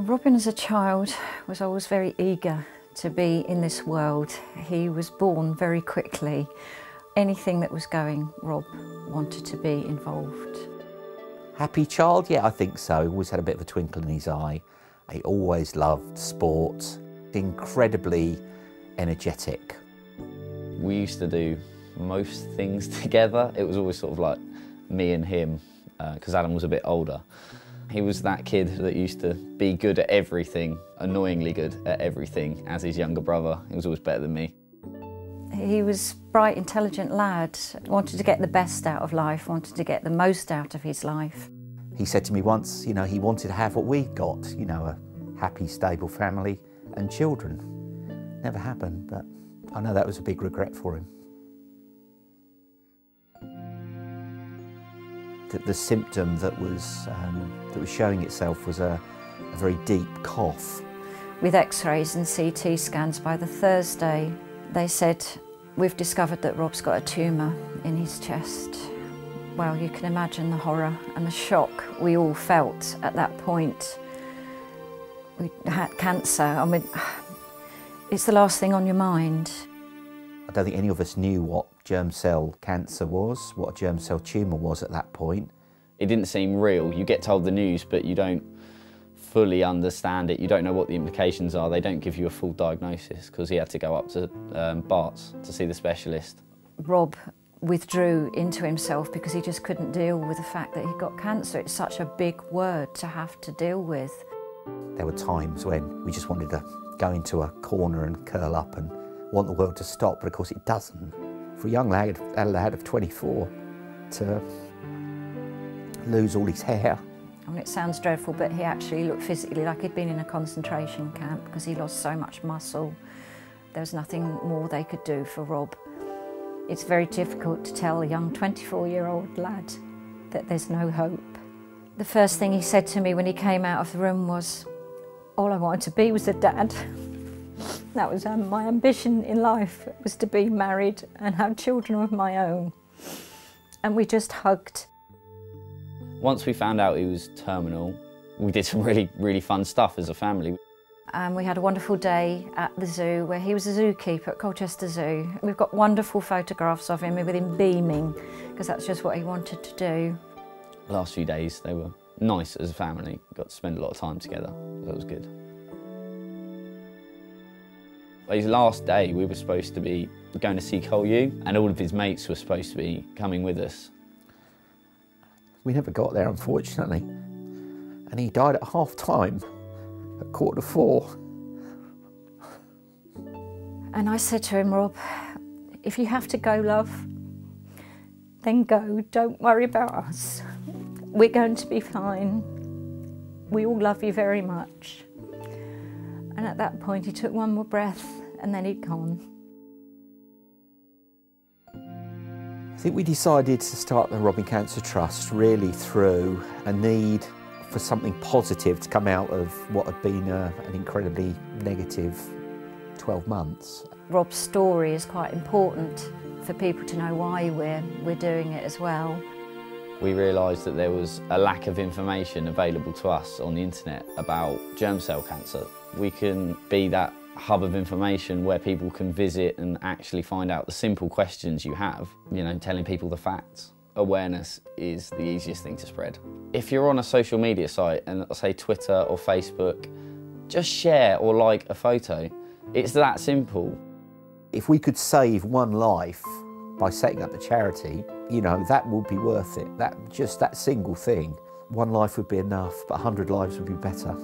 Robin as a child was always very eager to be in this world. He was born very quickly. Anything that was going, Rob wanted to be involved. Happy child? Yeah, I think so. He always had a bit of a twinkle in his eye. He always loved sport. Incredibly energetic. We used to do most things together. It was always sort of like me and him, because Adam was a bit older. He was that kid that used to be good at everything, annoyingly good at everything, as his younger brother. He was always better than me. He was a bright, intelligent lad, wanted to get the best out of life, wanted to get the most out of his life. He said to me once, you know, he wanted to have what we got, you know, a happy, stable family and children. Never happened, but I know that was a big regret for him. The symptom that was showing itself was a very deep cough. With x-rays and CT scans, by the Thursday, they said, "We've discovered that Rob's got a tumour in his chest." Well, you can imagine the horror and the shock we all felt at that point. We had cancer. I mean, it's the last thing on your mind. I don't think any of us knew what germ cell cancer was, what a germ cell tumour was at that point. It didn't seem real. You get told the news, but you don't fully understand it. You don't know what the implications are. They don't give you a full diagnosis because he had to go up to Bart's to see the specialist. Rob withdrew into himself because he just couldn't deal with the fact that he got cancer. It's such a big word to have to deal with. There were times when we just wanted to go into a corner and curl up and want the world to stop, but of course it doesn't. For a young lad, of 24 to lose all his hair. I mean, it sounds dreadful, but he actually looked physically like he'd been in a concentration camp because he lost so much muscle. There was nothing more they could do for Rob. It's very difficult to tell a young 24-year-old lad that there's no hope. The first thing he said to me when he came out of the room was, "All I wanted to be was a dad." That was my ambition in life, was to be married and have children of my own. And we just hugged. Once we found out he was terminal, we did some really fun stuff as a family. And we had a wonderful day at the zoo where he was a zookeeper at Colchester Zoo. We've got wonderful photographs of him with him beaming, because that's just what he wanted to do. The last few days, they were nice as a family. Got to spend a lot of time together. That was good. His last day, we were supposed to be going to see Col U, and all of his mates were supposed to be coming with us. We never got there, unfortunately, and he died at half-time, at 4:45. And I said to him, "Rob, if you have to go, love, then go. Don't worry about us. We're going to be fine. We all love you very much." And at that point, he took one more breath and then he'd gone. I think we decided to start the Robin Cancer Trust really through a need for something positive to come out of what had been an incredibly negative 12 months. Rob's story is quite important for people to know why we're doing it as well. We realised that there was a lack of information available to us on the internet about germ cell cancer. We can be that hub of information where people can visit and actually find out the simple questions you have, you know, telling people the facts. Awareness is the easiest thing to spread. If you're on a social media site, and say Twitter or Facebook, just share or like a photo. It's that simple. If we could save one life by setting up the charity, you know, that would be worth it. Just that single thing. One life would be enough, but 100 lives would be better.